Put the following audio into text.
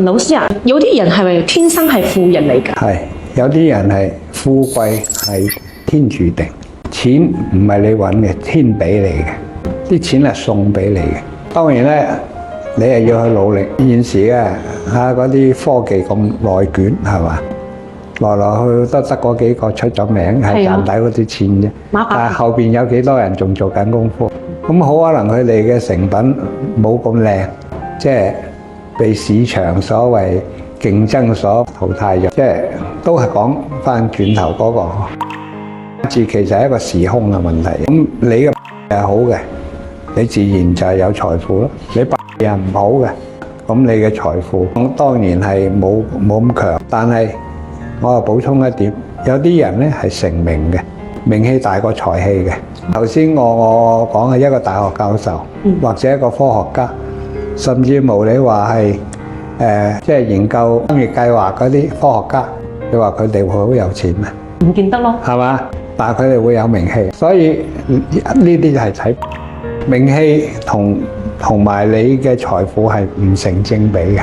老師啊，有啲人係咪天生係富人嚟㗎？係有啲人係富貴係天注定，錢唔係你揾嘅，天俾你嘅，啲錢係送俾你嘅。當然咧，你係要去努力。現時咧嗰啲科技咁內卷係嘛，來來去去都得嗰幾個出咗名，係賺底嗰啲錢啫。但係後邊有幾多人仲做緊功夫？咁好可能佢哋嘅成品冇咁靚，即係被市場所謂競爭所淘汰咗。即係都係講翻轉頭嗰個字，其實係一個時空嘅問題。咁你嘅係好嘅，你自然就係有財富咯。你係唔好嘅，咁你嘅財富當然係冇咁強。但係我又補充一點，有啲人咧係成名嘅，名氣大過財氣嘅。頭先我講係一個大學教授，或者一個科學家，甚至無你話係即係研究商業計劃嗰啲科學家，你話佢哋會好有錢咩？唔見得咯，係嘛？但係佢哋會有名氣，所以呢啲就係睇名氣同埋你嘅財富係唔成正比嘅。